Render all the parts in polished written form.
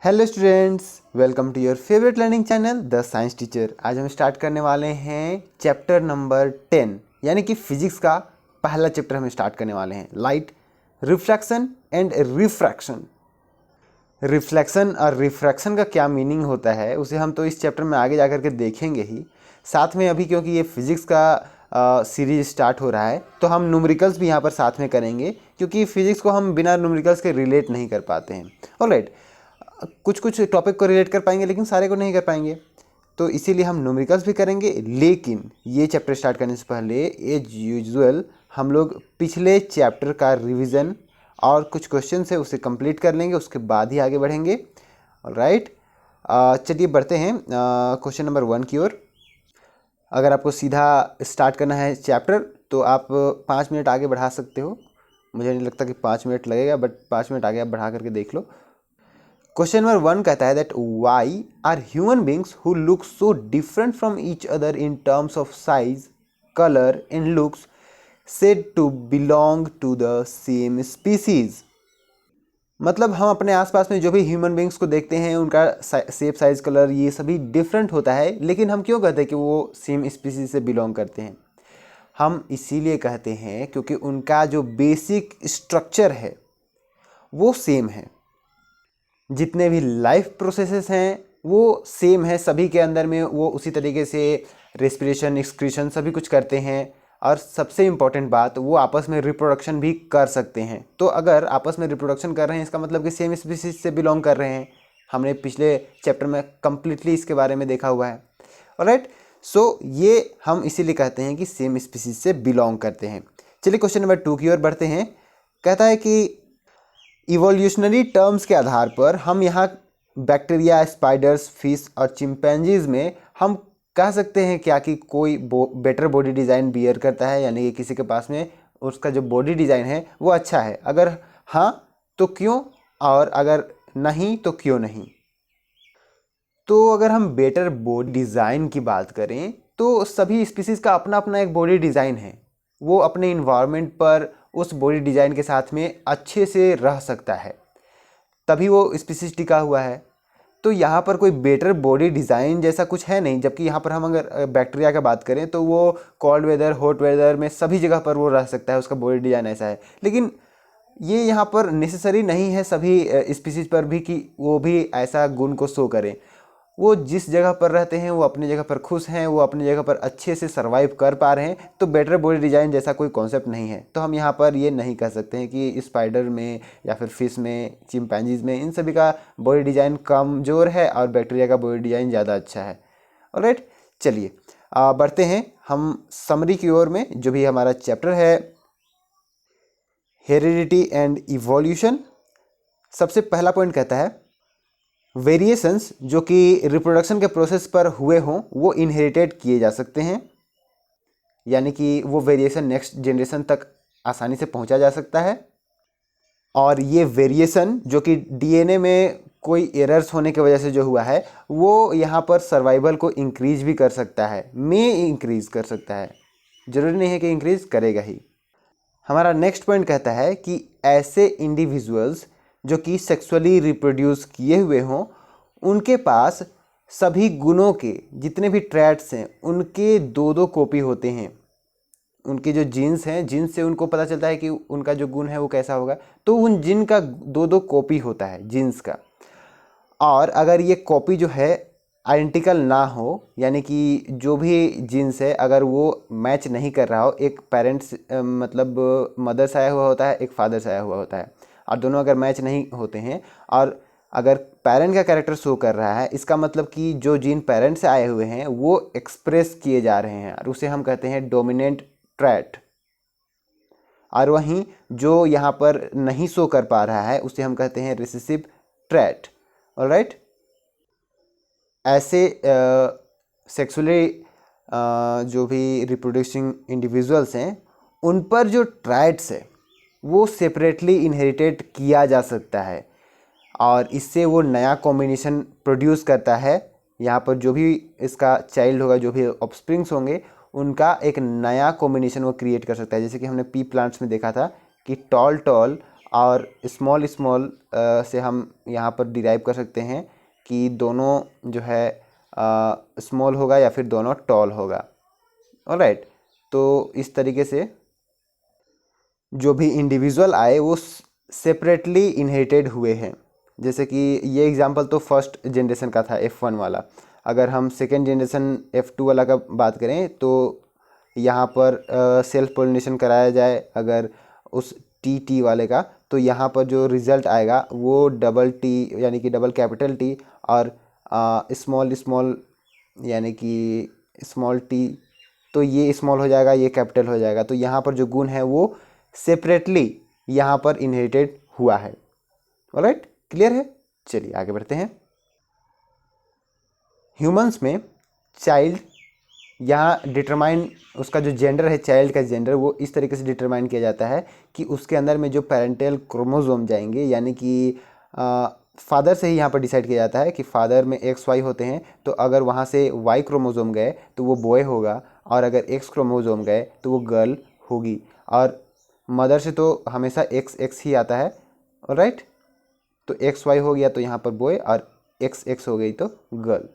Hello students, welcome to your favourite learning channel the science teacher. आज हम start करने वाले हैं चैप्टर नंबर 10 यानी कि फिजिक्स का पहला चैप्टर हम स्टार्ट करने वाले हैं, light, reflection and refraction. Reflection और रिफ्रैक्शन का क्या मीनिंग होता है उसे हम तो इस चैप्टर में आगे जाकर के देखेंगे ही। साथ में अभी क्योंकि ये फिजिक्स का सीरीज स्टार्ट हो रहा है तो हम न्यूमेरिकल्स भी यहाँ पर साथ में करेंगे, क्योंकि फिजिक्स को हम बिना न्यूमेरिकल्स के रिलेट नहीं कर पाते हैं। ऑलराइट, कुछ कुछ टॉपिक को रिलेट कर पाएंगे लेकिन सारे को नहीं कर पाएंगे, तो इसीलिए हम न्यूमेरिकल्स भी करेंगे। लेकिन ये चैप्टर स्टार्ट करने से पहले एज यूजुअल हम लोग पिछले चैप्टर का रिवीजन और कुछ क्वेश्चन है उसे कंप्लीट कर लेंगे, उसके बाद ही आगे बढ़ेंगे। ऑलराइट, चलिए बढ़ते हैं क्वेश्चन नंबर 1 की ओर। अगर आपको सीधा स्टार्ट करना है चैप्टर तो आप 5 मिनट आगे बढ़ा सकते हो। मुझे नहीं लगता कि 5 मिनट लगेगा, बट 5 मिनट आगे आप बढ़ा करके देख लो। क्वेश्चन नंबर 1 कहता है that why are human beings who look so different from each other in terms of size, colour and looks said to belong to the same species. मतलब हम अपने आसपास में जो भी ह्यूमन बींग्स को देखते हैं उनका शेप, साइज, कलर ये सभी डिफरेंट होता है, लेकिन हम क्यों कहते हैं कि वो सेम स्पीसीज से बिलोंग करते हैं? हम इसीलिए कहते हैं क्योंकि उनका जो बेसिक स्ट्रक्चर है वो सेम है। जितने भी लाइफ प्रोसेसेस हैं वो सेम है सभी के अंदर में, वो उसी तरीके से रेस्पिरेशन, एक्सक्रीशन सभी कुछ करते हैं। और सबसे इम्पॉर्टेंट बात, वो आपस में रिप्रोडक्शन भी कर सकते हैं। तो अगर आपस में रिप्रोडक्शन कर रहे हैं इसका मतलब कि सेम स्पीसीज से बिलोंग कर रहे हैं। हमने पिछले चैप्टर में कम्प्लीटली इसके बारे में देखा हुआ है। ऑलराइट, सो ये हम इसीलिए कहते हैं कि सेम स्पीसीज से बिलोंग करते हैं। चलिए क्वेश्चन नंबर 2 की ओर बढ़ते हैं। कहता है कि इवोल्यूशनरी टर्म्स के आधार पर हम यहाँ बैक्टीरिया, स्पाइडर्स, फिश और चिंपैंजीज में हम कह सकते हैं क्या कि कोई बेटर बॉडी डिज़ाइन बियर करता है, यानी कि किसी के पास में उसका जो बॉडी डिज़ाइन है वो अच्छा है। अगर हाँ तो क्यों, और अगर नहीं तो क्यों नहीं? तो अगर हम बेटर बॉडी डिज़ाइन की बात करें तो सभी स्पीसीज़ का अपना अपना एक बॉडी डिज़ाइन है। वो अपने इन्वायरमेंट पर उस बॉडी डिज़ाइन के साथ में अच्छे से रह सकता है, तभी वो स्पीसीज टिका हुआ है। तो यहाँ पर कोई बेटर बॉडी डिज़ाइन जैसा कुछ है नहीं। जबकि यहाँ पर हम अगर बैक्टीरिया का बात करें तो वो कोल्ड वेदर, हॉट वेदर में सभी जगह पर वो रह सकता है, उसका बॉडी डिज़ाइन ऐसा है। लेकिन ये यहाँ पर नेसेसरी नहीं है सभी स्पीसीज पर भी कि वो भी ऐसा गुण को शो करें। वो जिस जगह पर रहते हैं वो अपनी जगह पर खुश हैं, वो अपनी जगह पर अच्छे से सर्वाइव कर पा रहे हैं, तो बेटर बॉडी डिज़ाइन जैसा कोई कॉन्सेप्ट नहीं है। तो हम यहाँ पर ये नहीं कह सकते हैं कि स्पाइडर में या फिर फिश में, चिंपैंजीज में, इन सभी का बॉडी डिज़ाइन कमज़ोर है और बैक्टीरिया का बॉडी डिज़ाइन ज़्यादा अच्छा है। ऑलराइट, चलिए बढ़ते हैं हम समरी की ओर में। जो भी हमारा चैप्टर है हेरिडिटी एंड इवोल्यूशन, सबसे पहला पॉइंट कहता है वेरिएशंस जो कि रिप्रोडक्शन के प्रोसेस पर हुए हों वो इनहेरिटेड किए जा सकते हैं, यानी कि वो वेरिएशन नेक्स्ट जनरेशन तक आसानी से पहुंचा जा सकता है। और ये वेरिएशन जो कि डीएनए में कोई एरर्स होने की वजह से जो हुआ है वो यहाँ पर सर्वाइवल को इंक्रीज भी कर सकता है, इंक्रीज कर सकता है, ज़रूरी नहीं है कि इंक्रीज करेगा ही। हमारा नेक्स्ट पॉइंट कहता है कि ऐसे इंडिविजुअल्स जो कि सेक्सुअली रिप्रोड्यूस किए हुए हों उनके पास सभी गुणों के जितने भी ट्रैट्स हैं उनके दो दो कॉपी होते हैं। उनके जो जीन्स हैं, जीन्स से उनको पता चलता है कि उनका जो गुण है वो कैसा होगा, तो उन जीन का दो दो कॉपी होता है जीन्स का। और अगर ये कॉपी जो है आइडेंटिकल ना हो, यानी कि जो भी जीन्स है अगर वो मैच नहीं कर रहा हो, एक पेरेंट्स मतलब मदर से आया हुआ होता है, एक फादर से आया हुआ होता है, और दोनों अगर मैच नहीं होते हैं और अगर पेरेंट का कैरेक्टर शो कर रहा है, इसका मतलब कि जो जीन पेरेंट से आए हुए हैं वो एक्सप्रेस किए जा रहे हैं और उसे हम कहते हैं डोमिनेंट ट्रैट। और वहीं जो यहाँ पर नहीं शो कर पा रहा है उसे हम कहते हैं रिसेसिव ट्रैट। ऑलराइट, ऐसे सेक्सुअली जो भी रिप्रोड्यूसिंग इंडिविजुअल्स हैं उन पर जो ट्राइट्स है वो सेपरेटली इनहेरिटेड किया जा सकता है और इससे वो नया कॉम्बिनेशन प्रोड्यूस करता है। यहाँ पर जो भी इसका चाइल्ड होगा, जो भी ऑफस्प्रिंग्स होंगे, उनका एक नया कॉम्बिनेशन वो क्रिएट कर सकता है। जैसे कि हमने पी प्लांट्स में देखा था कि टॉल टॉल और स्मॉल स्मॉल से हम यहाँ पर डिराइव कर सकते हैं कि दोनों जो है स्मॉल होगा या फिर दोनों टॉल होगा। ऑलराइट, तो इस तरीके से जो भी इंडिविजुअल आए वो सेपरेटली इनहेरिटेड हुए हैं। जैसे कि ये एग्जांपल तो फर्स्ट जनरेशन का था F1 वाला। अगर हम सेकेंड जनरेशन F2 वाला का बात करें तो यहाँ पर सेल्फ पोलिनेशन कराया जाए अगर उस टी वाले का, तो यहाँ पर जो रिज़ल्ट आएगा वो डबल टी यानी कि डबल कैपिटल टी और स्मॉल स्मॉल यानी कि स्मॉल टी, तो ये स्मॉल हो जाएगा, ये कैपिटल हो जाएगा। तो यहाँ पर जो गुण है वो सेपरेटली यहाँ पर इनहेरिटेड हुआ है। ऑलराइट, क्लियर है? चलिए आगे बढ़ते हैं। ह्यूमंस में चाइल्ड यहाँ डिटरमाइन, उसका जो जेंडर है, चाइल्ड का जेंडर, वो इस तरीके से डिटरमाइन किया जाता है कि उसके अंदर में जो पेरेंटल क्रोमोसोम जाएंगे, यानी कि फादर से ही यहाँ पर डिसाइड किया जाता है कि फादर में XY होते हैं, तो अगर वहाँ से Y क्रोमोसोम गए तो वो बॉय होगा, और अगर X क्रोमोसोम गए तो वो गर्ल होगी। और मदर से तो हमेशा XX ही आता है। ऑलराइट, तो XY हो गया तो यहाँ पर बॉय, और XX हो गई तो गर्ल।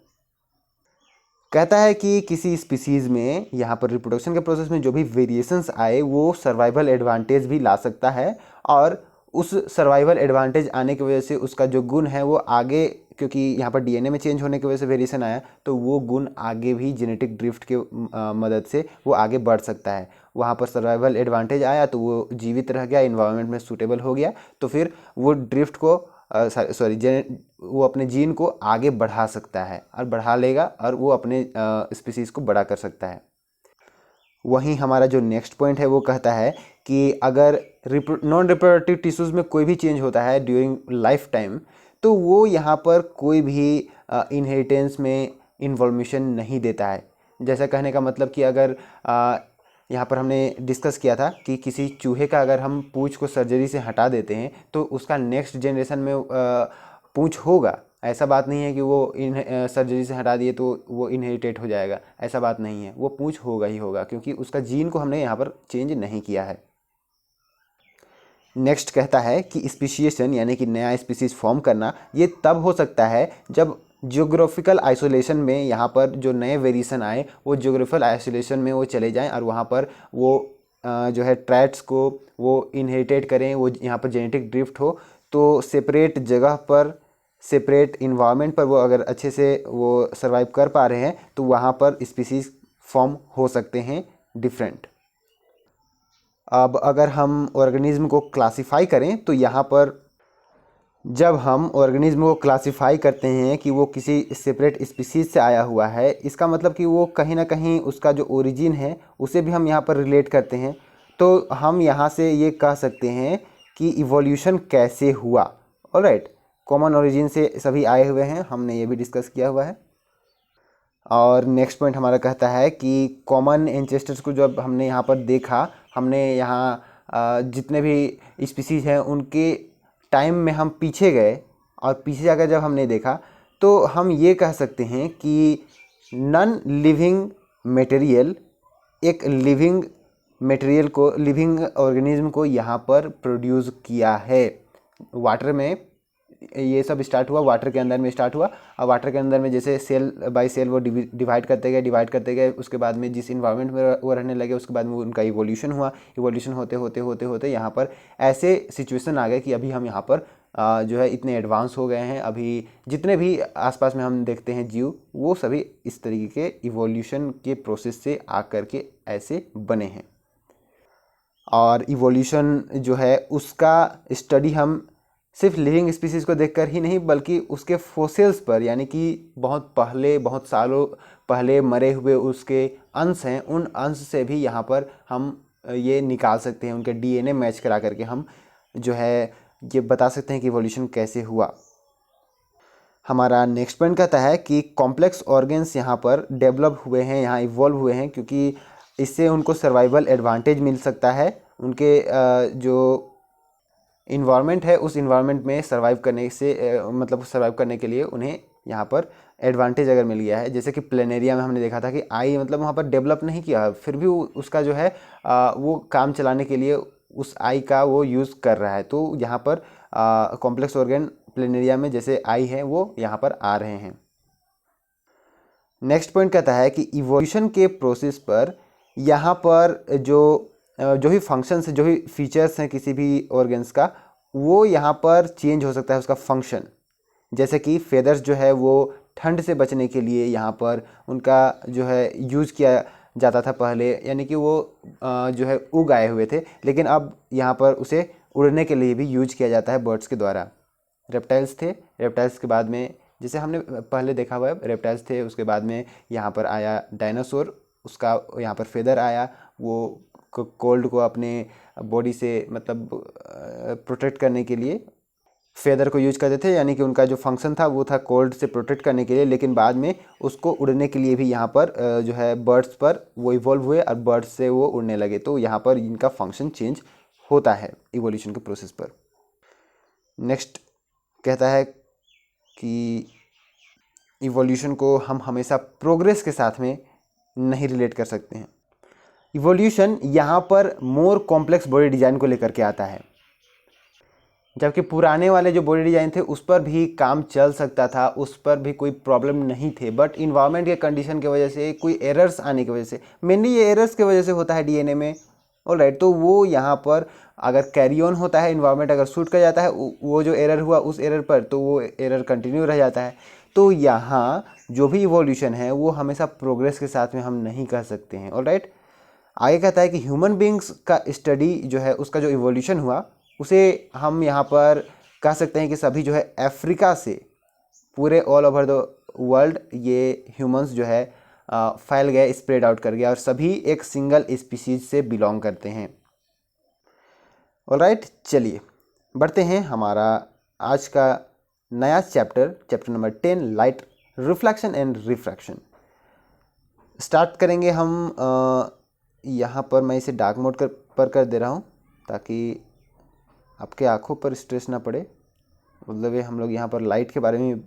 कहता है कि किसी स्पीसीज़ में यहाँ पर रिप्रोडक्शन के प्रोसेस में जो भी वेरिएशंस आए वो सर्वाइवल एडवांटेज भी ला सकता है, और उस सर्वाइवल एडवांटेज आने की वजह से उसका जो गुण है वो आगे, क्योंकि यहाँ पर DNA में चेंज होने की वजह से वेरिएशन आया, तो वो गुण आगे भी जेनेटिक ड्रिफ्ट के मदद से वो आगे बढ़ सकता है। वहाँ पर सर्वाइवल एडवांटेज आया तो वो जीवित रह गया, इन्वायरमेंट में सूटेबल हो गया, तो फिर वो ड्रिफ्ट को वो अपने जीन को आगे बढ़ा सकता है और बढ़ा लेगा, और वो अपने स्पीसीज़ को बड़ा कर सकता है। वहीं हमारा जो नेक्स्ट पॉइंट है वो कहता है कि अगर नॉन रिप्रोडक्टिव टिश्यूज़ में कोई भी चेंज होता है ड्यूरिंग लाइफ टाइम, तो वो यहाँ पर कोई भी इनहेरिटेंस में इन्वॉल्यूशन नहीं देता है। जैसा कहने का मतलब कि अगर यहाँ पर हमने डिस्कस किया था कि किसी चूहे का अगर हम पूंछ को सर्जरी से हटा देते हैं तो उसका नेक्स्ट जनरेशन में पूंछ होगा। ऐसा बात नहीं है कि वो सर्जरी से हटा दिए तो वो इनहेरिटेट हो जाएगा, ऐसा बात नहीं है। वो पूंछ होगा ही होगा, क्योंकि उसका जीन को हमने यहाँ पर चेंज नहीं किया है। नेक्स्ट कहता है कि स्पीशिएशन यानी कि नया स्पीसीज फॉर्म करना ये तब हो सकता है जब जियोग्राफिकल आइसोलेशन में यहाँ पर जो नए वेरिएशन आए वो जियोग्राफिकल आइसोलेशन में वो चले जाएं, और वहाँ पर वो जो है ट्रैट्स को वो इनहेरिटेट करें, वो यहाँ पर जेनेटिक ड्रिफ्ट हो, तो सेपरेट जगह पर सेपरेट इन्वायरमेंट पर वो अगर अच्छे से वो सर्वाइव कर पा रहे हैं तो वहाँ पर स्पीसीज फॉर्म हो सकते हैं डिफरेंट। अब अगर हम ऑर्गेनिज्म को क्लासिफाई करें तो यहाँ पर जब हम ऑर्गेनिज्म को क्लासिफाई करते हैं कि वो किसी सेपरेट स्पीसीज से आया हुआ है, इसका मतलब कि वो कहीं ना कहीं उसका जो ओरिजिन है उसे भी हम यहाँ पर रिलेट करते हैं। तो हम यहाँ से ये कह सकते हैं कि इवोल्यूशन कैसे हुआ। ऑलराइट, कॉमन ओरिजिन से सभी आए हुए हैं, हमने ये भी डिस्कस किया हुआ है। और नेक्स्ट पॉइंट हमारा कहता है कि कॉमन एंसेस्टर्स को जब हमने यहाँ पर देखा, हमने यहाँ जितने भी स्पीसीज हैं उनके टाइम में हम पीछे गए, और पीछे जाकर जब हमने देखा तो हम ये कह सकते हैं कि नॉन लिविंग मटेरियल एक लिविंग मटेरियल को, लिविंग ऑर्गेनिज्म को यहाँ पर प्रोड्यूस किया है। वाटर में ये सब स्टार्ट हुआ, वाटर के अंदर में स्टार्ट हुआ, और वाटर के अंदर में जैसे सेल बाय सेल वो डिवाइड करते गए, उसके बाद में जिस इन्वायरमेंट में वो रहने लगे उसके बाद में उनका इवोल्यूशन हुआ। इवोल्यूशन होते होते होते होते यहाँ पर ऐसे सिचुएशन आ गए कि अभी हम यहाँ पर जो है इतने एडवांस हो गए हैं। अभी जितने भी आसपास में हम देखते हैं जीव, वो सभी इस तरीके के इवोल्यूशन के प्रोसेस से आकर के ऐसे बने हैं। और इवोल्यूशन जो है उसका स्टडी हम सिर्फ लिविंग स्पीसीज़ को देखकर ही नहीं, बल्कि उसके फोसिल्स पर, यानी कि बहुत पहले, बहुत सालों पहले मरे हुए उसके अंश हैं, उन अंश से भी यहाँ पर हम ये निकाल सकते हैं, उनके DNA मैच करा करके हम जो है ये बता सकते हैं कि इवोल्यूशन कैसे हुआ। हमारा नेक्स्ट पॉइंट कहता है कि कॉम्प्लेक्स ऑर्गन्स यहाँ पर डेवलप हुए हैं, यहाँ इवॉल्व हुए हैं, क्योंकि इससे उनको सर्वाइवल एडवांटेज मिल सकता है। उनके जो इन्वायरमेंट है उस इन्वायरमेंट में सर्वाइव करने से मतलब सर्वाइव करने के लिए उन्हें यहाँ पर एडवांटेज अगर मिल गया है। जैसे कि प्लेनेरिया में हमने देखा था कि आई मतलब वहाँ पर डेवलप नहीं किया, फिर भी उसका जो है वो काम चलाने के लिए उस आई का वो यूज़ कर रहा है। तो यहाँ पर कॉम्प्लेक्स ऑर्गन प्लेनेरिया में जैसे आई है वो यहाँ पर आ रहे हैं। नेक्स्ट पॉइंट कहता है कि इवोल्यूशन के प्रोसेस पर यहाँ पर जो भी फंक्शंस, जो भी फीचर्स हैं किसी भी ऑर्गन्स का, वो यहाँ पर चेंज हो सकता है उसका फंक्शन। जैसे कि फेदर्स जो है वो ठंड से बचने के लिए यहाँ पर उनका जो है यूज़ किया जाता था पहले, यानी कि वो जो है उग आए हुए थे, लेकिन अब यहाँ पर उसे उड़ने के लिए भी यूज किया जाता है बर्ड्स के द्वारा। रेप्टाइल्स थे, रेप्टाइल्स के बाद में जैसे हमने पहले देखा हुआ है रेप्टाइल्स थे, उसके बाद में यहाँ पर आया डायनासोर, उसका यहाँ पर फेदर आया, वो कोल्ड को अपने बॉडी से मतलब प्रोटेक्ट करने के लिए फेदर को यूज करते थे, यानी कि उनका जो फंक्शन था वो था कोल्ड से प्रोटेक्ट करने के लिए, लेकिन बाद में उसको उड़ने के लिए भी यहाँ पर जो है बर्ड्स पर वो इवॉल्व हुए और बर्ड्स से वो उड़ने लगे। तो यहाँ पर इनका फंक्शन चेंज होता है इवोल्यूशन के प्रोसेस पर। नेक्स्ट कहता है कि इवोल्यूशन को हम हमेशा प्रोग्रेस के साथ में नहीं रिलेट कर सकते हैं। इवोल्यूशन यहाँ पर मोर कॉम्प्लेक्स बॉडी डिज़ाइन को लेकर के आता है, जबकि पुराने वाले जो बॉडी डिज़ाइन थे उस पर भी काम चल सकता था, उस पर भी कोई प्रॉब्लम नहीं थे, बट इन्वायरमेंट के कंडीशन की वजह से, कोई एरर्स आने की वजह से, मेनली ये एरर्स की वजह से होता है डीएनए में। ऑलराइट, तो वो यहाँ पर अगर कैरी ऑन होता है, इन्वायरमेंट अगर सूट कर जाता है वो जो एरर हुआ उस एरर पर, तो वो एरर कंटिन्यू रह जाता है। तो यहाँ जो भी इवोल्यूशन है वो हमेशा प्रोग्रेस के साथ में हम नहीं कह सकते हैं। ऑलराइट, आगे कहता है कि ह्यूमन बींग्स का स्टडी जो है उसका जो इवोल्यूशन हुआ उसे हम यहाँ पर कह सकते हैं कि सभी जो है अफ्रीका से पूरे ऑल ओवर द वर्ल्ड ये ह्यूमंस जो है फैल गए, स्प्रेड आउट कर गया, और सभी एक सिंगल स्पीसीज से बिलोंग करते हैं। ऑलराइट, चलिए बढ़ते हैं हमारा आज का नया chapter number 10, light reflection and refraction. Start करेंगे हम यहाँ पर मैं इसे डार्क मोड पर कर दे रहा हूँ ताकि आपके आँखों पर स्ट्रेस ना पड़े। मतलब ये हम लोग यहाँ पर लाइट के बारे में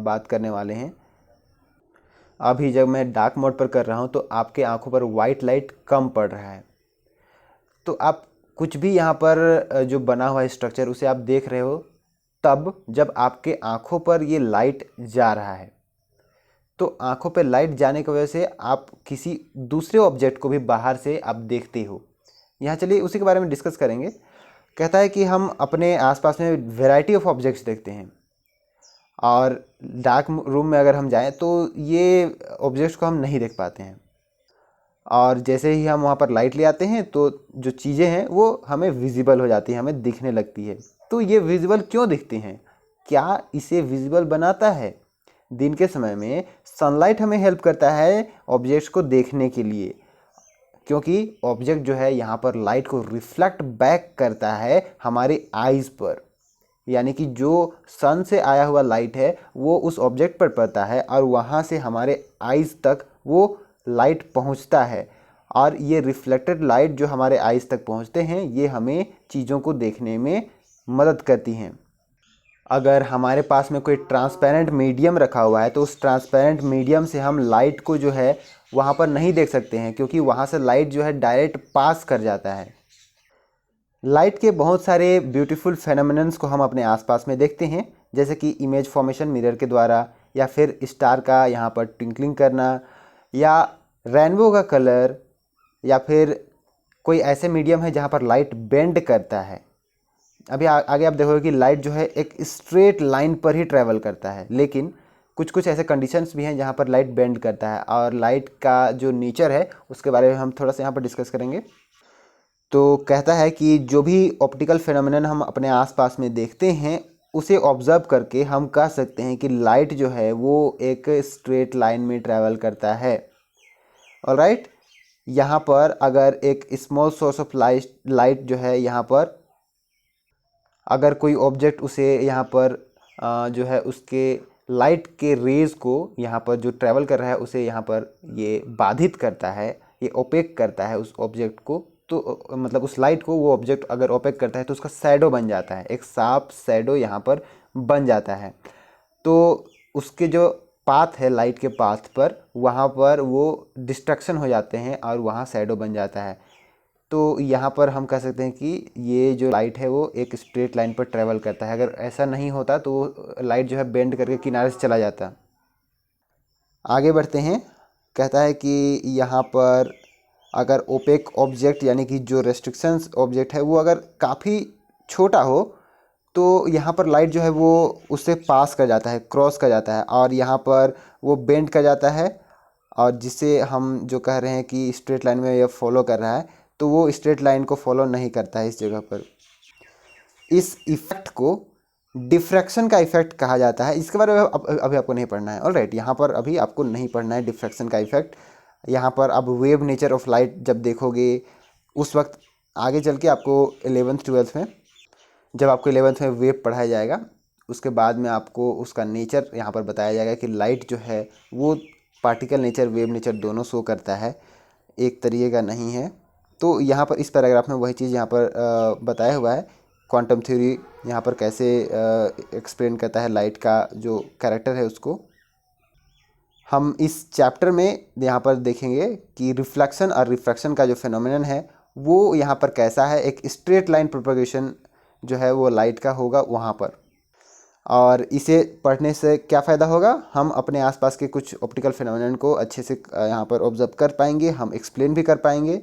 बात करने वाले हैं। अभी जब मैं डार्क मोड पर कर रहा हूँ तो आपके आँखों पर वाइट लाइट कम पड़ रहा है, तो आप कुछ भी यहाँ पर जो बना हुआ है स्ट्रक्चर उसे आप देख रहे हो, तब जब आपके आँखों पर ये लाइट जा रहा है तो आँखों पर लाइट जाने की वजह से आप किसी दूसरे ऑब्जेक्ट को भी बाहर से आप देखते हो। यहाँ चलिए उसी के बारे में डिस्कस करेंगे। कहता है कि हम अपने आसपास में वैरायटी ऑफ ऑब्जेक्ट्स देखते हैं, और डार्क रूम में अगर हम जाएं तो ये ऑब्जेक्ट्स को हम नहीं देख पाते हैं, और जैसे ही हम वहाँ पर लाइट ले आते हैं तो जो चीज़ें हैं वो हमें विजिबल हो जाती हैं, हमें दिखने लगती है। तो ये विजिबल क्यों दिखती हैं? क्या इसे विजिबल बनाता है? दिन के समय में सनलाइट हमें हेल्प करता है ऑब्जेक्ट्स को देखने के लिए, क्योंकि ऑब्जेक्ट जो है यहाँ पर लाइट को रिफ्लेक्ट बैक करता है हमारे आइज़ पर, यानी कि जो सन से आया हुआ लाइट है वो उस ऑब्जेक्ट पर पड़ता है और वहाँ से हमारे आइज़ तक वो लाइट पहुँचता है, और ये रिफ्लेक्टेड लाइट जो हमारे आइज़ तक पहुँचते हैं ये हमें चीज़ों को देखने में मदद करती हैं। अगर हमारे पास में कोई ट्रांसपेरेंट मीडियम रखा हुआ है तो उस ट्रांसपेरेंट मीडियम से हम लाइट को जो है वहाँ पर नहीं देख सकते हैं, क्योंकि वहाँ से लाइट जो है डायरेक्ट पास कर जाता है। लाइट के बहुत सारे ब्यूटीफुल फेनोमेनन्स को हम अपने आसपास में देखते हैं, जैसे कि इमेज फॉर्मेशन मिरर के द्वारा, या फिर स्टार का यहाँ पर ट्विंकलिंग करना, या रेनबो का कलर, या फिर कोई ऐसे मीडियम है जहाँ पर लाइट बेंड करता है। अभी आगे आप देखोगे कि लाइट जो है एक स्ट्रेट लाइन पर ही ट्रैवल करता है, लेकिन कुछ कुछ ऐसे कंडीशंस भी हैं जहाँ पर लाइट बेंड करता है, और लाइट का जो नेचर है उसके बारे में हम थोड़ा सा यहाँ पर डिस्कस करेंगे। तो कहता है कि जो भी ऑप्टिकल फिनोमेनन हम अपने आसपास में देखते हैं उसे ऑब्जर्व करके हम कह सकते हैं कि लाइट जो है वो एक स्ट्रेट लाइन में ट्रैवल करता है। ऑलराइट, यहाँ पर अगर एक स्मॉल सोर्स ऑफ लाइट जो है यहाँ पर अगर कोई ऑब्जेक्ट उसे यहाँ पर जो है उसके लाइट के रेज़ को यहाँ पर जो ट्रैवल कर रहा है उसे यहाँ पर ये बाधित करता है, ये ओपेक करता है उस ऑब्जेक्ट को, तो मतलब उस लाइट को वो ऑब्जेक्ट अगर ओपेक करता है तो उसका शैडो बन जाता है, एक शार्प शैडो यहाँ पर बन जाता है। तो उसके जो पाथ है लाइट के पाथ पर, वहाँ पर वो डिस्ट्रक्शन हो जाते हैं और वहाँ शैडो बन जाता है। तो यहाँ पर हम कह सकते हैं कि ये जो लाइट है वो एक स्ट्रेट लाइन पर ट्रेवल करता है। अगर ऐसा नहीं होता तो लाइट जो है बेंड करके किनारे से चला जाता। आगे बढ़ते हैं। कहता है कि यहाँ पर अगर ओपेक ऑब्जेक्ट यानी कि जो रेस्ट्रिक्शंस ऑब्जेक्ट है वो अगर काफ़ी छोटा हो तो यहाँ पर लाइट जो है वो उससे पास कर जाता है, क्रॉस कर जाता है, और यहाँ पर वो बेंड कर जाता है, और जिसे हम जो कह रहे हैं कि स्ट्रेट लाइन में ये फॉलो कर रहा है, तो वो स्ट्रेट लाइन को फॉलो नहीं करता है इस जगह पर। इस इफ़ेक्ट को डिफ्रैक्शन का इफ़ेक्ट कहा जाता है। इसके बारे में अभी आपको नहीं पढ़ना है। ऑलराइट, यहाँ पर अभी आपको नहीं पढ़ना है डिफ्रैक्शन का इफ़ेक्ट। यहाँ पर अब वेव नेचर ऑफ लाइट जब देखोगे उस वक्त आगे चल के आपको 11th 12th में, जब आपको 11th में वेव पढ़ाया जाएगा उसके बाद में आपको उसका नेचर यहाँ पर बताया जाएगा कि लाइट जो है वो पार्टिकल नेचर, वेव नेचर दोनों शो करता है, एक तरीके का नहीं है। तो यहाँ पर इस पैराग्राफ में वही चीज़ यहाँ पर बताया हुआ है। क्वांटम थ्योरी यहाँ पर कैसे एक्सप्लेन करता है लाइट का जो कैरेक्टर है उसको। हम इस चैप्टर में यहाँ पर देखेंगे कि रिफ्लेक्शन और रिफ्रैक्शन का जो फिनोमेनन है वो यहाँ पर कैसा है। एक स्ट्रेट लाइन प्रोपगेशन जो है वो लाइट का होगा वहाँ पर, और इसे पढ़ने से क्या फ़ायदा होगा, हम अपने आसपास के कुछ ऑप्टिकल फिनोमेनन को अच्छे से यहाँ पर ऑब्जर्व कर पाएंगे, हम एक्सप्लेन भी कर पाएंगे।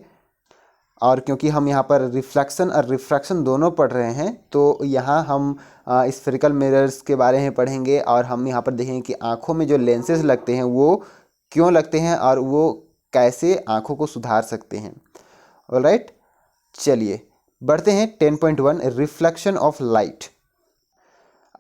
और क्योंकि हम यहाँ पर रिफ्लेक्शन और रिफ्रैक्शन दोनों पढ़ रहे हैं तो यहाँ हम स्फेरिकल मिरर्स के बारे में पढ़ेंगे, और हम यहाँ पर देखेंगे कि आँखों में जो लेंसेज लगते हैं वो क्यों लगते हैं और वो कैसे आँखों को सुधार सकते हैं। ऑलराइट, चलिए बढ़ते हैं 10.1 रिफ्लेक्शन ऑफ लाइट।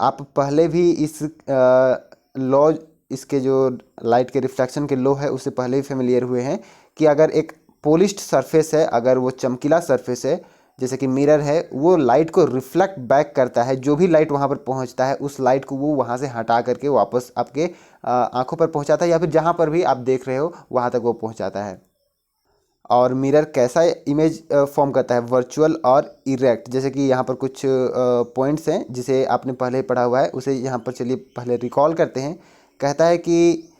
आप पहले भी इस लॉ, इसके जो लाइट के रिफ्लेक्शन के लॉ है उससे पहले ही फेमिलियर हुए हैं कि अगर एक पॉलिश्ड सरफेस है, अगर वो चमकीला सरफेस है जैसे कि मिरर है, वो लाइट को रिफ्लेक्ट बैक करता है। जो भी लाइट वहाँ पर पहुँचता है उस लाइट को वो वहाँ से हटा करके वापस आपके आँखों पर पहुँचाता है, या फिर जहाँ पर भी आप देख रहे हो वहाँ तक वो पहुँचाता है। और मिरर कैसा इमेज फॉर्म करता है, वर्चुअल और इरेक्ट। जैसे कि यहाँ पर कुछ पॉइंट्स हैं जिसे आपने पहले पढ़ा हुआ है, उसे यहाँ पर चलिए पहले रिकॉल करते हैं। कहता है कि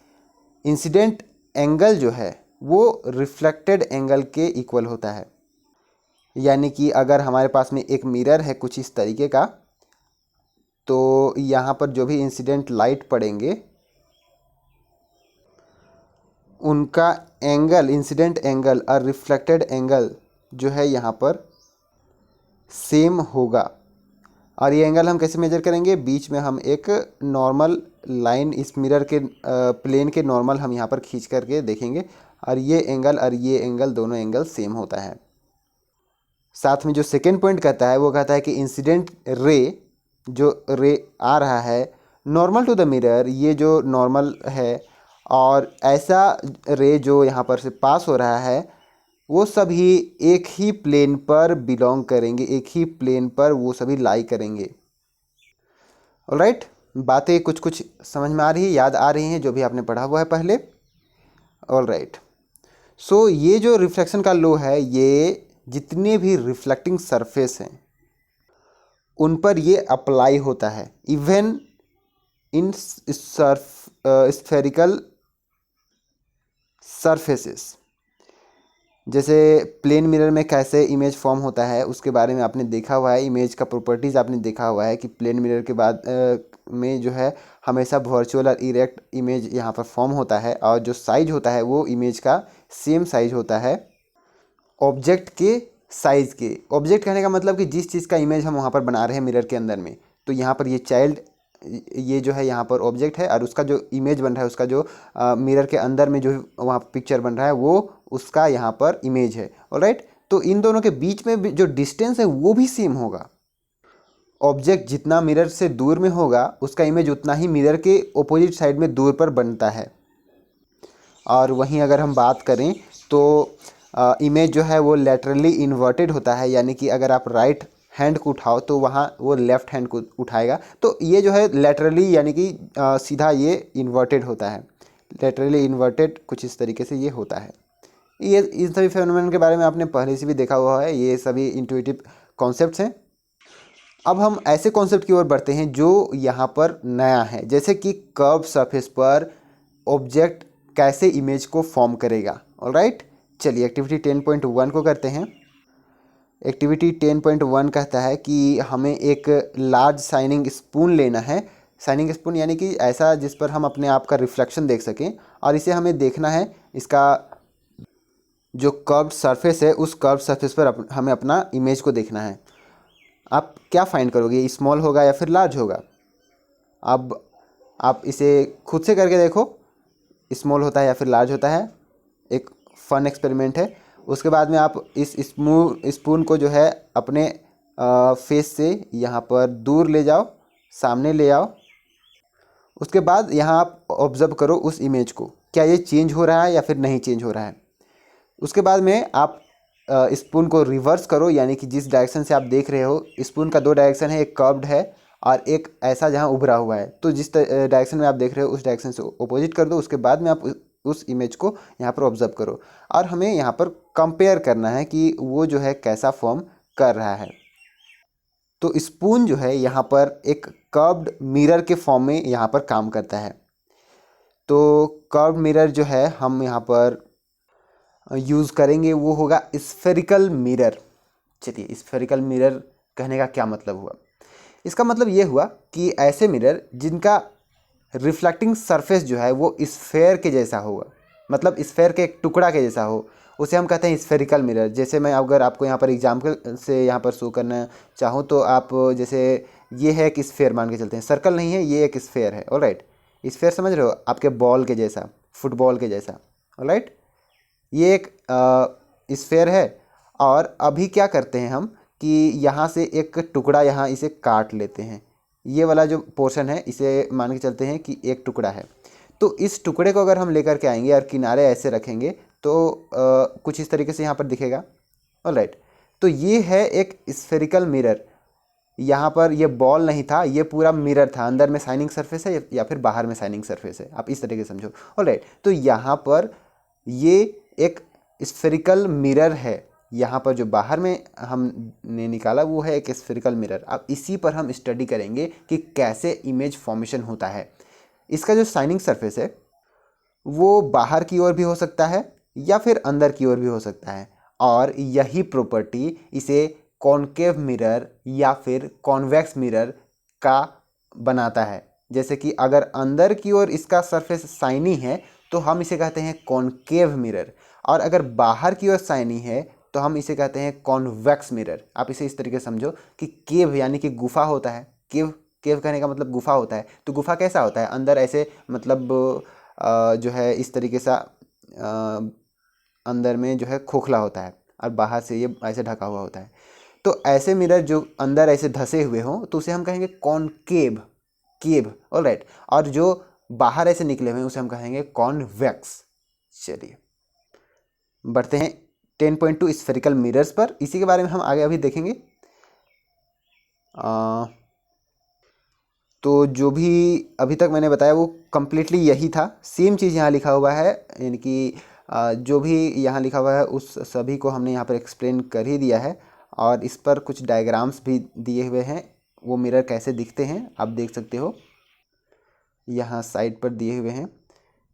इंसिडेंट एंगल जो है वो रिफ्लेक्टेड एंगल के इक्वल होता है। यानी कि अगर हमारे पास में एक मिरर है कुछ इस तरीके का, तो यहाँ पर जो भी इंसिडेंट लाइट पड़ेंगे उनका एंगल, इंसिडेंट एंगल और रिफ्लेक्टेड एंगल जो है यहाँ पर सेम होगा। और ये एंगल हम कैसे मेजर करेंगे, बीच में हम एक नॉर्मल लाइन इस मिरर के प्लेन के नॉर्मल हम यहाँ पर खींच करके देखेंगे, और ये एंगल और ये एंगल दोनों एंगल सेम होता है। साथ में जो सेकेंड पॉइंट कहता है वो कहता है कि इंसिडेंट रे, जो रे आ रहा है नॉर्मल टू द मिरर, ये जो नॉर्मल है, और ऐसा रे जो यहाँ पर से पास हो रहा है वो सभी एक ही प्लेन पर बिलोंग करेंगे, एक ही प्लेन पर वो सभी लाई करेंगे। ऑलराइट, बातें कुछ कुछ समझ में आ रही है, याद आ रही हैं जो भी आपने पढ़ा हुआ है पहले। ऑलराइट, सो ये जो रिफ्लेक्शन का लॉ है ये जितने भी रिफ्लेक्टिंग सरफेस हैं उन पर ये अप्लाई होता है, इवन इन स्फेरिकल सरफेसेस। जैसे प्लेन मिरर में कैसे इमेज फॉर्म होता है उसके बारे में आपने देखा हुआ है, इमेज का प्रॉपर्टीज़ आपने देखा हुआ है कि प्लेन मिरर के बाद में जो है हमेशा वर्चुअल और इरेक्ट इमेज यहाँ पर फॉर्म होता है, और जो साइज होता है वो इमेज का सेम साइज होता है ऑब्जेक्ट के साइज़ के। ऑब्जेक्ट कहने का मतलब कि जिस चीज़ का इमेज हम वहाँ पर बना रहे हैं मिरर के अंदर में, तो यहाँ पर ये चाइल्ड, ये जो है यहाँ पर ऑब्जेक्ट है, और उसका जो इमेज बन रहा है, उसका जो मिरर के अंदर में जो वहाँ पिक्चर बन रहा है वो उसका यहाँ पर इमेज है। ऑलराइट, तो इन दोनों के बीच में जो डिस्टेंस है वो भी सेम होगा। ऑब्जेक्ट जितना मिरर से दूर में होगा उसका इमेज उतना ही मिरर के ऑपोजिट साइड में दूर पर बनता है। और वहीं अगर हम बात करें तो इमेज जो है वो लेटरली इन्वर्टेड होता है, यानी कि अगर आप राइट हैंड को उठाओ तो वहाँ वो लेफ़्ट हैंड को उठाएगा, तो ये जो है लेटरली यानी कि सीधा ये इन्वर्टेड होता है। लेटरली इन्वर्टेड कुछ इस तरीके से ये होता है। ये इन सभी फेनोमेनन के बारे में आपने पहले से भी देखा हुआ है, ये सभी इंट्यूटिव कॉन्सेप्ट्स हैं। अब हम ऐसे कॉन्सेप्ट की ओर बढ़ते हैं जो यहाँ पर नया है, जैसे कि कर्व सरफेस पर ऑब्जेक्ट कैसे इमेज को फॉर्म करेगा। ऑलराइट, चलिए एक्टिविटी 10.1 को करते हैं। एक्टिविटी 10.1 कहता है कि हमें एक लार्ज शाइनिंग स्पून लेना है। शाइनिंग स्पून यानी कि ऐसा जिस पर हम अपने आप का रिफ्लेक्शन देख सकें, और इसे हमें देखना है, इसका जो कर्व्ड सरफेस है उस कर्व्ड सरफेस पर हमें अपना इमेज को देखना है। आप क्या फाइंड करोगे, स्मॉल होगा या फिर लार्ज होगा? अब आप इसे खुद से करके देखो, स्मॉल होता है या फिर लार्ज होता है। एक फन एक्सपेरिमेंट है। उसके बाद में आप इस स्पून को जो है अपने फेस से यहाँ पर दूर ले जाओ, सामने ले आओ। उसके बाद यहाँ आप ऑब्जर्व करो उस इमेज को, क्या ये चेंज हो रहा है या फिर नहीं चेंज हो रहा है। उसके बाद में आप स्पून को रिवर्स करो, यानी कि जिस डायरेक्शन से आप देख रहे हो, स्पून का दो डायरेक्शन है, एक कर्व्ड है और एक ऐसा जहाँ उभरा हुआ है। तो जिस डायरेक्शन में आप देख रहे हो उस डायरेक्शन से अपोजिट कर दो। उसके बाद में आप उस इमेज को यहाँ पर ऑब्जर्व करो, और हमें यहाँ पर कंपेयर करना है कि वो जो है कैसा फॉर्म कर रहा है। तो स्पून जो है यहाँ पर एक कर्व्ड मिरर के फॉर्म में यहाँ पर काम करता है। तो कर्व्ड मिरर जो है हम यहाँ पर यूज़ करेंगे वो होगा स्फेरिकल मिरर। चलिए, स्फेरिकल मिरर कहने का क्या मतलब हुआ? इसका मतलब ये हुआ कि ऐसे मिरर जिनका रिफ्लेक्टिंग सरफेस जो है वो स्फेयर के जैसा होगा, मतलब स्फेयर के एक टुकड़ा के जैसा हो, उसे हम कहते हैं स्फेरिकल मिरर। जैसे मैं अगर आपको यहाँ पर एग्जाम्पल से यहाँ पर शो करना चाहूँ तो आप जैसे ये है एक स्फेयर मान के चलते हैं, सर्कल नहीं है, ये एक स्फेयर है। ऑलराइट, स्फेयर समझ रहे हो, आपके बॉल के जैसा, फुटबॉल के जैसा। ऑलराइट, ये एक स्फेयर है। और अभी क्या करते हैं हम कि यहाँ से एक टुकड़ा यहाँ इसे काट लेते हैं। ये वाला जो पोर्शन है इसे मान के चलते हैं कि एक टुकड़ा है। तो इस टुकड़े को अगर हम लेकर के आएंगे और किनारे ऐसे रखेंगे तो कुछ इस तरीके से यहाँ पर दिखेगा। ऑलराइट, तो ये है एक स्फेरिकल मिरर। यहाँ पर ये बॉल नहीं था, ये पूरा मिरर था, अंदर में शाइनिंग सरफेस है या फिर बाहर में शाइनिंग सरफेस है, आप इस तरीके से समझो। ऑलराइट, तो यहाँ पर ये एक स्फेरिकल मिरर है। यहाँ पर जो बाहर में हमने निकाला वो है एक स्फेरिकल मिरर। अब इसी पर हम स्टडी करेंगे कि कैसे इमेज फॉर्मेशन होता है। इसका जो शाइनिंग सरफेस है वो बाहर की ओर भी हो सकता है या फिर अंदर की ओर भी हो सकता है, और यही प्रॉपर्टी इसे कॉनकेव मिरर या फिर कॉन्वेक्स मिरर का बनाता है। जैसे कि अगर अंदर की ओर इसका सरफेस शाइनी है तो हम इसे कहते हैं कॉनकेव मिरर, और अगर बाहर की ओर शाइनी है तो हम इसे कहते हैं कॉन्वेक्स मिरर। आप इसे इस तरीके से समझो कि केव यानी कि गुफा होता है। केव केव कहने का मतलब गुफा होता है। तो गुफा कैसा होता है? अंदर ऐसे मतलब जो है इस तरीके से अंदर में जो है खोखला होता है और बाहर से ये ऐसे ढका हुआ होता है। तो ऐसे मिरर जो अंदर ऐसे धसे हुए हों तो उसे हम कहेंगे कॉनकेव, केव। ऑलराइट, और जो बाहर ऐसे निकले हुए हैं उसे हम कहेंगे कॉन्वेक्स। चलिए बढ़ते हैं 10.2 स्फेरिकल मिरर्स पर। इसी के बारे में हम आगे अभी देखेंगे। तो जो भी अभी तक मैंने बताया वो कम्प्लीटली यही था। सेम चीज़ यहाँ लिखा हुआ है, यानी कि जो भी यहाँ लिखा हुआ है उस सभी को हमने यहाँ पर एक्सप्लेन कर ही दिया है, और इस पर कुछ डायग्राम्स भी दिए हुए हैं। वो मिरर कैसे दिखते हैं आप देख सकते हो, यहाँ साइड पर दिए हुए हैं।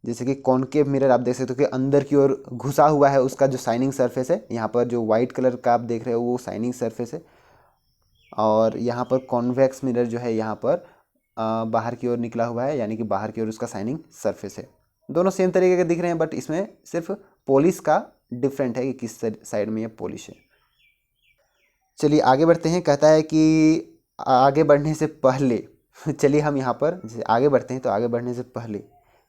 जैसे कि कॉनकेव मिरर आप देख सकते हो कि अंदर की ओर घुसा हुआ है, उसका जो शाइनिंग सरफेस है, यहाँ पर जो वाइट कलर का आप देख रहे हो वो शाइनिंग सरफेस है। और यहाँ पर कॉन्वेक्स मिरर जो है यहाँ पर बाहर की ओर निकला हुआ है, यानी कि बाहर की ओर उसका शाइनिंग सरफेस है। दोनों सेम तरीके के दिख रहे हैं, बट इसमें सिर्फ पॉलिश का डिफरेंट है कि किस साइड में ये पॉलिश है। चलिए आगे बढ़ते हैं। कहता है कि आगे बढ़ने से पहले चलिए हम यहाँ पर जैसे आगे बढ़ते हैं तो आगे बढ़ने से पहले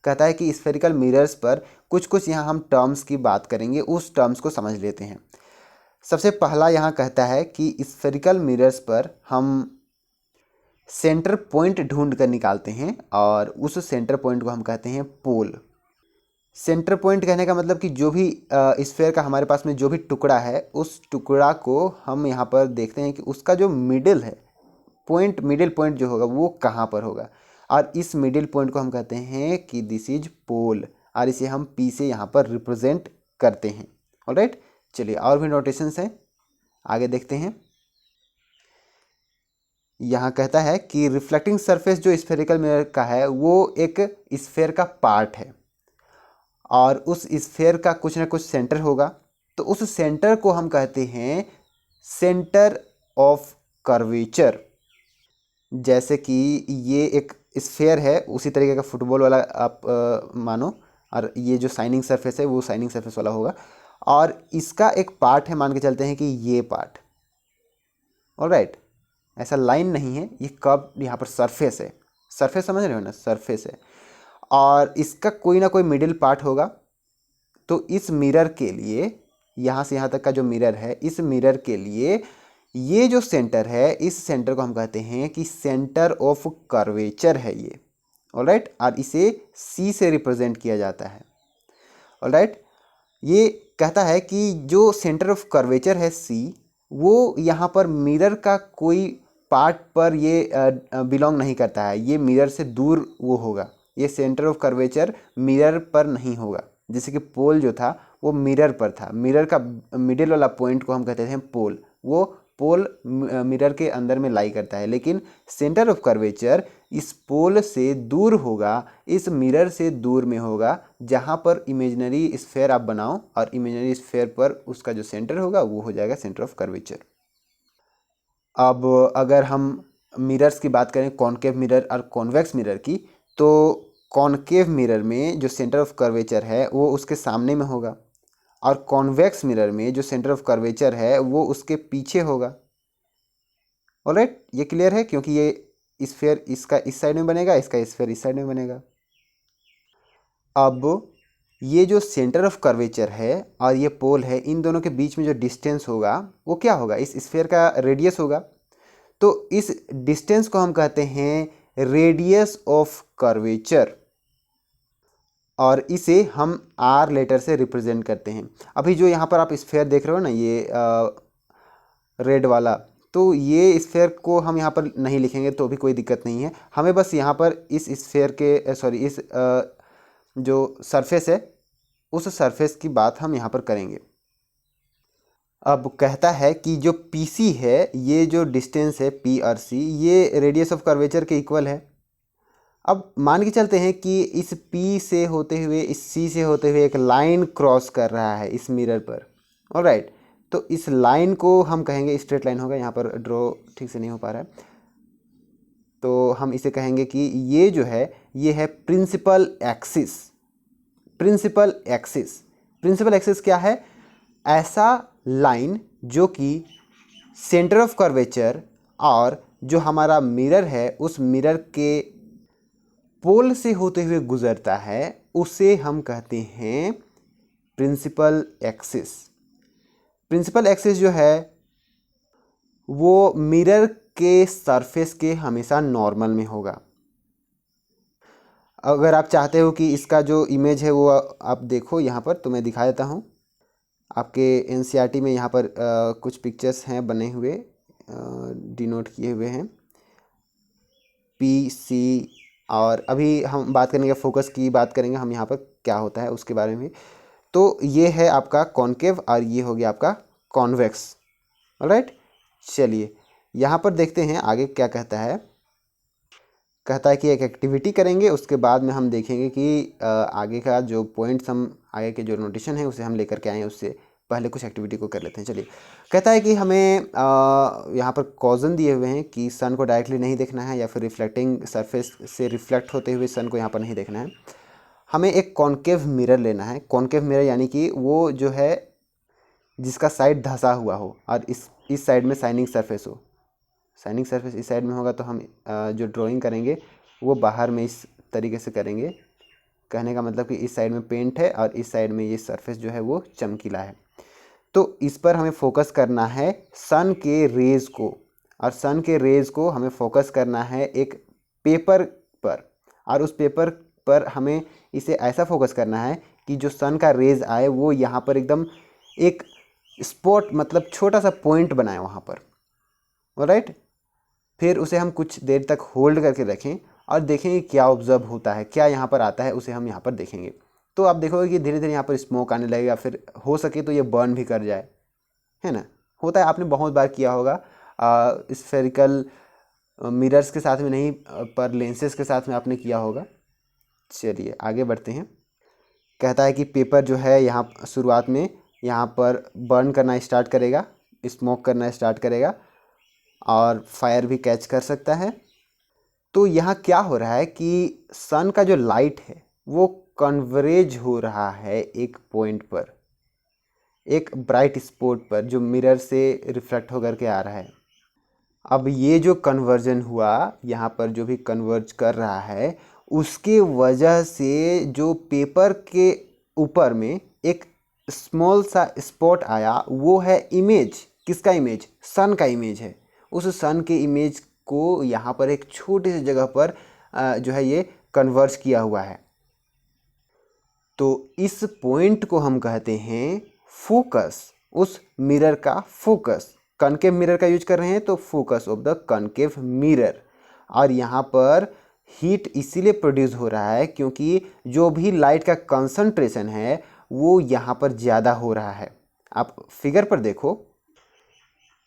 कहता है कि स्फेरिकल मिरर्स पर कुछ कुछ यहाँ हम टर्म्स की बात करेंगे, उस टर्म्स को समझ लेते हैं। सबसे पहला यहाँ कहता है कि स्फेरिकल मिरर्स पर हम सेंटर पॉइंट ढूंढ कर निकालते हैं, और उस सेंटर पॉइंट को हम कहते हैं पोल। सेंटर पॉइंट कहने का मतलब कि जो भी स्फेयर का हमारे पास में जो भी टुकड़ा है उस टुकड़ा को हम यहाँ पर देखते हैं कि उसका जो मिडिल है पॉइंट, मिडिल पॉइंट जो होगा वो कहाँ पर होगा, और इस मिडिल पॉइंट को हम कहते हैं कि दिस इज पोल, और इसे हम पी से यहाँ पर रिप्रेजेंट करते हैं। ऑलराइट, चलिए और भी नोटेशंस हैं, आगे देखते हैं। यहाँ कहता है कि रिफ्लेक्टिंग सरफेस जो स्फेरिकल मिरर का है वो एक स्फेयर का पार्ट है, और उस स्फेयर का कुछ ना कुछ सेंटर होगा। तो उस सेंटर को हम कहते हैं सेंटर ऑफ कर्वेचर। जैसे कि ये एक स्फेयर है, उसी तरीके का फुटबॉल वाला आप मानो, और ये जो साइनिंग सरफेस है वो साइनिंग सरफेस वाला होगा, और इसका एक पार्ट है, मान के चलते हैं कि ये पार्ट, ऑलराइट। ऐसा लाइन नहीं है, ये कब यहाँ पर सरफेस है, सरफेस समझ रहे हो ना, सरफेस है, और इसका कोई ना कोई मिडिल पार्ट होगा। तो इस मिरर के लिए, यहाँ से यहाँ तक का जो मिरर है, इस मिरर के लिए ये जो सेंटर है, इस सेंटर को हम कहते हैं कि सेंटर ऑफ कर्वेचर है ये, ऑलराइट। और इसे सी से रिप्रेजेंट किया जाता है, ऑलराइट। ये कहता है कि जो सेंटर ऑफ कर्वेचर है सी, वो यहाँ पर मिरर का कोई पार्ट पर ये बिलोंग नहीं करता है, ये मिरर से दूर वो होगा, ये सेंटर ऑफ कर्वेचर मिरर पर नहीं होगा। जैसे कि पोल जो था वो मिरर पर था, मिरर का मिडिल वाला पॉइंट को हम कहते थे पोल, वो पोल मिरर के अंदर में लाई करता है, लेकिन सेंटर ऑफ कर्वेचर इस पोल से दूर होगा, इस मिरर से दूर में होगा, जहाँ पर इमेजिनरी स्फेयर आप बनाओ और इमेजिनरी स्फेयर पर उसका जो सेंटर होगा वो हो जाएगा सेंटर ऑफ कर्वेचर। अब अगर हम मिरर्स की बात करें, कॉनकेव मिरर और कॉन्वेक्स मिरर की, तो कॉनकेव मिरर में जो सेंटर ऑफ कर्वेचर है वो उसके सामने में होगा, और कॉन्वेक्स मिरर में जो सेंटर ऑफ कर्वेचर है वो उसके पीछे होगा, ऑलराइट। ये क्लियर है, क्योंकि ये स्फेयर इसका इस साइड में बनेगा, इसका स्फेयर इस साइड में बनेगा। अब ये जो सेंटर ऑफ कर्वेचर है और ये पोल है, इन दोनों के बीच में जो डिस्टेंस होगा वो क्या होगा, इस स्फेयर का रेडियस होगा। तो इस डिस्टेंस को हम कहते हैं रेडियस ऑफ कर्वेचर, और इसे हम आर लेटर से रिप्रेजेंट करते हैं। अभी जो यहाँ पर आप स्फेयर देख रहे हो ना, ये रेड वाला, तो ये स्फेयर को हम यहाँ पर नहीं लिखेंगे तो भी कोई दिक्कत नहीं है, हमें बस यहाँ पर इस स्फेयर के सॉरी इस जो सरफेस है उस सरफेस की बात हम यहाँ पर करेंगे। अब कहता है कि जो PC है, ये जो डिस्टेंस है P और C, ये रेडियस ऑफ कर्वेचर के इक्वल है। अब मान के चलते हैं कि इस P से होते हुए, इस C से होते हुए एक लाइन क्रॉस कर रहा है इस मिरर पर, ऑलराइट। तो इस लाइन को हम कहेंगे स्ट्रेट लाइन होगा, यहाँ पर ड्रॉ ठीक से नहीं हो पा रहा है, तो हम इसे कहेंगे कि ये जो है ये है principal axis. Principal axis, principal axis क्या है, ऐसा लाइन जो कि सेंटर ऑफ कर्वेचर और जो हमारा मिरर है उस मिरर के पोल से होते हुए गुजरता है, उसे हम कहते हैं प्रिंसिपल एक्सिस। प्रिंसिपल एक्सिस जो है वो मिरर के सरफेस के हमेशा नॉर्मल में होगा। अगर आप चाहते हो कि इसका जो इमेज है वो आप देखो यहाँ पर, तो मैं दिखा देता हूँ। आपके NCERT में यहाँ पर कुछ पिक्चर्स हैं बने हुए, डिनोट किए हुए हैं PC, और अभी हम बात करेंगे फोकस की बात करेंगे हम यहाँ पर क्या होता है उसके बारे में। तो ये है आपका कॉनकेव और ये हो गया आपका कॉन्वेक्स, ऑलराइट। चलिए यहाँ पर देखते हैं आगे क्या कहता है। कहता है कि एक एक्टिविटी करेंगे, उसके बाद में हम देखेंगे कि आगे का जो पॉइंट्स, हम आगे के जो नोटेशन है उसे हम लेकर के आए हैं, उससे पहले कुछ एक्टिविटी को कर लेते हैं। चलिए, कहता है कि हमें यहाँ पर कॉजन दिए हुए हैं कि सन को डायरेक्टली नहीं देखना है, या फिर रिफ्लेक्टिंग सरफेस से रिफ्लेक्ट होते हुए सन को यहाँ पर नहीं देखना है। हमें एक कॉनकेव मिरर लेना है। कॉनकेव मिरर यानी कि वो जो है जिसका साइड धंसा हुआ हो और इस साइड में शाइनिंग सरफेस हो। शाइनिंग सरफेस इस साइड में होगा तो हम जो ड्राइंग करेंगे वो बाहर में इस तरीके से करेंगे। कहने का मतलब कि इस साइड में पेंट है और इस साइड में ये सरफेस जो है वो चमकीला है। तो इस पर हमें फोकस करना है सन के रेज़ को, और सन के रेज़ को हमें फोकस करना है एक पेपर पर, और उस पेपर पर हमें इसे ऐसा फोकस करना है कि जो सन का रेज़ आए वो यहाँ पर एकदम एक स्पॉट, मतलब छोटा सा पॉइंट बनाए वहाँ पर, ऑलराइट। फिर उसे हम कुछ देर तक होल्ड करके रखें और देखेंगे क्या ऑब्जर्व होता है, क्या यहाँ पर आता है, उसे हम यहाँ पर देखेंगे। तो आप देखोगे कि धीरे धीरे यहाँ पर स्मोक आने लगेगा, फिर हो सके तो ये बर्न भी कर जाए, है ना। होता है, आपने बहुत बार किया होगा स्फेरिकल मिरर्स के साथ में नहीं, पर लेंसेज के साथ में आपने किया होगा। चलिए आगे बढ़ते हैं। कहता है कि पेपर जो है यहाँ शुरुआत में यहाँ पर बर्न करना स्टार्ट करेगा स्मोक करना स्टार्ट करेगा और फायर भी कैच कर सकता है। तो यहाँ क्या हो रहा है कि सन का जो लाइट है वो कन्वर्ज हो रहा है एक पॉइंट पर, एक ब्राइट स्पॉट पर जो मिरर से रिफ्लेक्ट होकर के आ रहा है। अब ये जो कन्वर्जन हुआ यहाँ पर, जो भी कन्वर्ज कर रहा है, उसके वजह से जो पेपर के ऊपर में एक स्मॉल सा स्पॉट आया, वो है इमेज। किसका इमेज? सन का इमेज है। उस सन के इमेज को यहाँ पर एक छोटी सी जगह पर जो है ये कन्वर्ज किया हुआ है। तो इस पॉइंट को हम कहते हैं फोकस, उस मिरर का फोकस। कनकेव मिरर का यूज कर रहे हैं तो focus of the concave mirror. और यहाँ पर हीट इसीलिए प्रोड्यूस हो रहा है क्योंकि जो भी लाइट का कंसंट्रेशन है वो यहाँ पर ज़्यादा हो रहा है। आप फिगर पर देखो,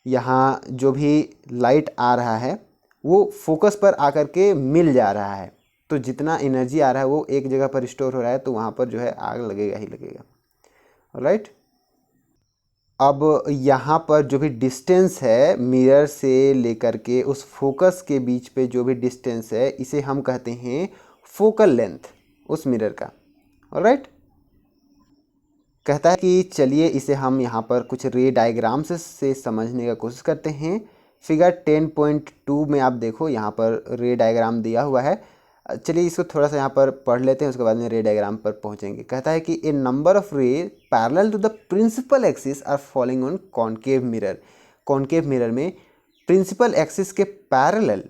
यहाँ जो भी लाइट आ रहा है वो फोकस पर आकर के मिल जा रहा है। तो जितना एनर्जी आ रहा है वो एक जगह पर स्टोर हो रहा है, तो वहाँ पर जो है आग लगेगा ही लगेगा। राइट। अब यहाँ पर जो भी डिस्टेंस है मिरर से लेकर के उस फोकस के बीच पे जो भी डिस्टेंस है, इसे हम कहते हैं फोकल लेंथ उस मिरर का। राइट। कहता है कि चलिए इसे हम यहाँ पर कुछ रे डायग्राम से समझने का कोशिश करते हैं। फिगर 10.2 में आप देखो, यहाँ पर रे डायग्राम दिया हुआ है। चलिए इसको थोड़ा सा यहाँ पर पढ़ लेते हैं, उसके बाद में रे डायग्राम पर पहुँचेंगे। कहता है कि a number of ray parallel to the principal axis are falling on concave mirror. Concave mirror में प्रिंसिपल एक्सिस के पैरेलल,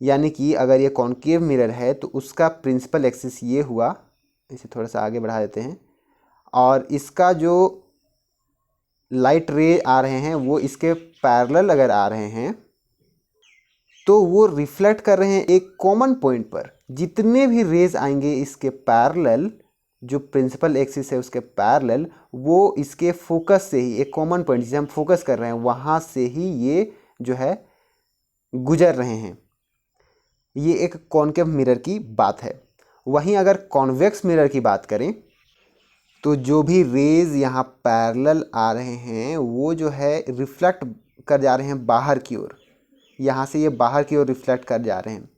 यानी कि अगर ये कॉनकेव मिरर है तो उसका प्रिंसिपल एक्सिस ये हुआ। इसे थोड़ा सा आगे बढ़ा देते हैं। और इसका जो लाइट रे आ रहे हैं वो इसके पैरेलल अगर आ रहे हैं तो वो रिफ्लेक्ट कर रहे हैं एक कॉमन पॉइंट पर। जितने भी रेज आएंगे इसके पैरेलल, जो प्रिंसिपल एक्सिस है उसके पैरेलल, वो इसके फोकस से ही, एक कॉमन पॉइंट जिसे हम फोकस कर रहे हैं वहाँ से ही ये जो है गुजर रहे हैं। ये एक कॉनकेव मिरर की बात है। वहीं अगर कॉन्वेक्स मिरर की बात करें तो जो भी रेज यहाँ पैरेलल आ रहे हैं वो जो है रिफ्लेक्ट कर जा रहे हैं बाहर की ओर। यहाँ से ये बाहर की ओर रिफ्लेक्ट कर जा रहे हैं,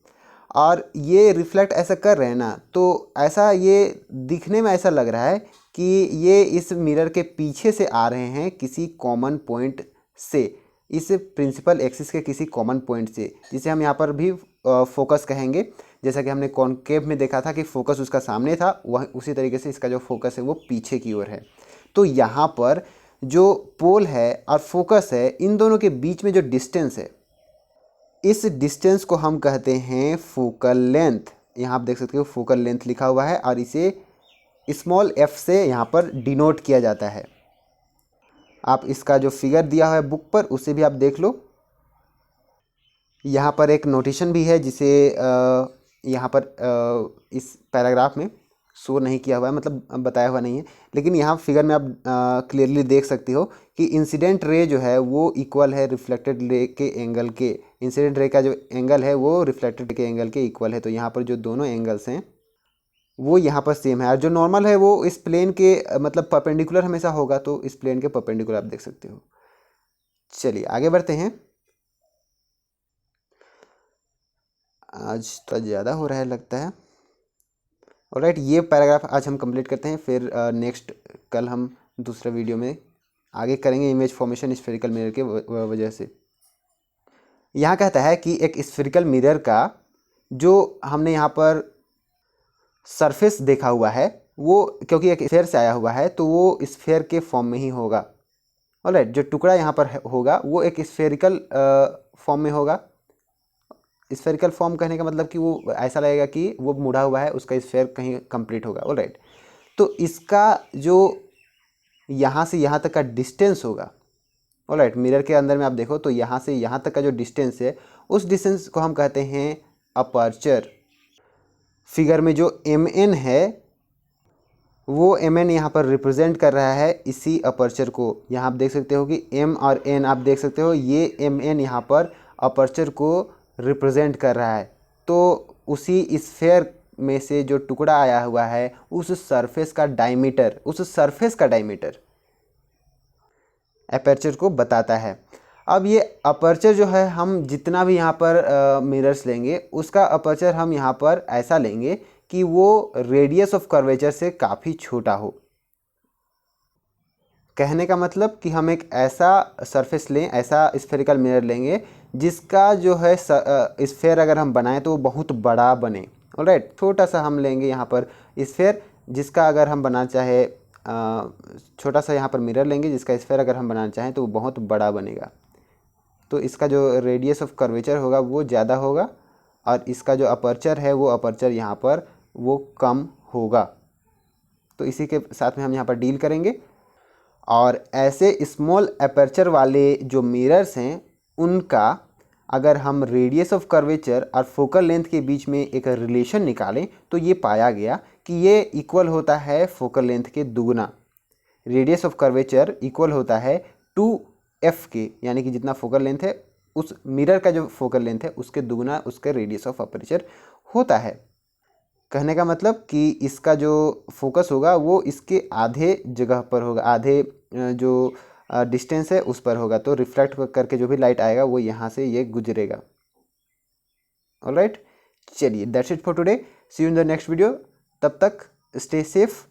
और ये रिफ्लेक्ट ऐसा कर रहे हैं ना, तो ऐसा ये दिखने में ऐसा लग रहा है कि ये इस मिरर के पीछे से आ रहे हैं किसी कॉमन पॉइंट से, इस प्रिंसिपल एक्सिस के किसी कॉमन पॉइंट से, जिसे हम यहाँ पर भी फोकस कहेंगे। जैसा कि हमने कॉनकेव में देखा था कि फोकस उसका सामने था, वह उसी तरीके से इसका जो फोकस है वो पीछे की ओर है। तो यहाँ पर जो पोल है और फोकस है, इन दोनों के बीच में जो डिस्टेंस है, इस डिस्टेंस को हम कहते हैं फोकल लेंथ। यहाँ आप देख सकते हो फोकल लेंथ लिखा हुआ है और इसे स्मॉल f से यहाँ पर डिनोट किया जाता है। आप इसका जो फिगर दिया हुआ है बुक पर उसे भी आप देख लो। यहाँ पर एक नोटेशन भी है जिसे यहाँ पर इस पैराग्राफ में शो नहीं किया हुआ है, मतलब बताया हुआ नहीं है, लेकिन यहाँ फिगर में आप क्लियरली देख सकते हो कि इंसिडेंट रे जो है वो इक्वल है रिफ्लेक्टेड रे के एंगल के। इंसिडेंट रे का जो एंगल है वो रिफ्लेक्टेड के एंगल के इक्वल है। तो यहाँ पर जो दोनों एंगल्स हैं वो यहाँ पर सेम है, और जो नॉर्मल है वो इस प्लेन के मतलब परपेंडिकुलर हमेशा होगा, तो इस प्लेन के परपेंडिकुलर आप देख सकते हो। चलिए आगे बढ़ते हैं। आज तो ज़्यादा हो रहा है लगता है। ऑलराइट, ये पैराग्राफ आज हम कंप्लीट करते हैं, फिर नेक्स्ट कल हम दूसरे वीडियो में आगे करेंगे इमेज फॉर्मेशन स्फेरिकल मिरर के वजह से। यहाँ कहता है कि एक स्फेरिकल मिरर का जो हमने यहाँ पर सरफेस देखा हुआ है वो, क्योंकि एक स्फेयर से आया हुआ है तो वो स्फेयर के फॉर्म में ही होगा। ऑलराइट, जो टुकड़ा यहाँ पर होगा वो एक स्फेरिकल फॉर्म में होगा। स्फेरिकल फॉर्म कहने का मतलब कि वो ऐसा लगेगा कि वो मुड़ा हुआ है, उसका स्फेयर कहीं कंप्लीट होगा। ऑलराइट, तो इसका जो यहाँ से यहाँ तक का डिस्टेंस होगा, ऑलराइट, मिरर के अंदर में आप देखो तो यहाँ से यहाँ तक का जो डिस्टेंस है उस डिस्टेंस को हम कहते हैं अपर्चर। फिगर में जो mn है वो mn यहाँ पर रिप्रेजेंट कर रहा है इसी अपर्चर को। यहाँ आप देख सकते हो कि m और n आप देख सकते हो, ये mn यहाँ पर अपर्चर को रिप्रेजेंट कर रहा है। तो उसी स्फेयर में से जो टुकड़ा आया हुआ है उस सरफेस का डायमीटर अपर्चर को बताता है। अब ये अपर्चर जो है, हम जितना भी यहाँ पर मिरर्स लेंगे उसका अपर्चर हम यहाँ पर ऐसा लेंगे कि वो रेडियस ऑफ कर्वेचर से काफ़ी छोटा हो। कहने का मतलब कि हम एक ऐसा सरफेस लें, ऐसा स्फेरिकल मिरर लेंगे जिसका जो है स्फेयर अगर हम बनाएं तो वो बहुत बड़ा बने। ऑलराइट, छोटा सा हम लेंगे यहाँ पर स्फेयर जिसका अगर हम बनाना चाहे, छोटा सा यहाँ पर मिरर लेंगे जिसका स्फेयर अगर हम बनाना चाहें तो वो बहुत बड़ा बनेगा। तो इसका जो रेडियस ऑफ कर्वेचर होगा वो ज़्यादा होगा और इसका जो अपर्चर है वो अपर्चर यहाँ पर वो कम होगा। तो इसी के साथ में हम यहाँ पर डील करेंगे। और ऐसे स्मॉल अपर्चर वाले जो मिरर्स हैं उनका अगर हम रेडियस ऑफ कर्वेचर और फोकल लेंथ के बीच में एक रिलेशन निकालें तो ये पाया गया कि ये इक्वल होता है फोकल लेंथ के दुगुना। रेडियस ऑफ कर्वेचर इक्वल होता है 2f के, यानी कि जितना फोकल लेंथ है उस मिरर का जो फोकल लेंथ है उसके दुगुना उसके रेडियस ऑफ अपर्चर होता है। कहने का मतलब कि इसका जो फोकस होगा वो इसके आधे जगह पर होगा, आधे जो डिस्टेंस है उस पर होगा। तो रिफ्लेक्ट करके जो भी लाइट आएगा वो यहाँ से ये गुजरेगा। ऑलराइट, चलिए that's it for today, see you in the next video. तब तक स्टे सेफ,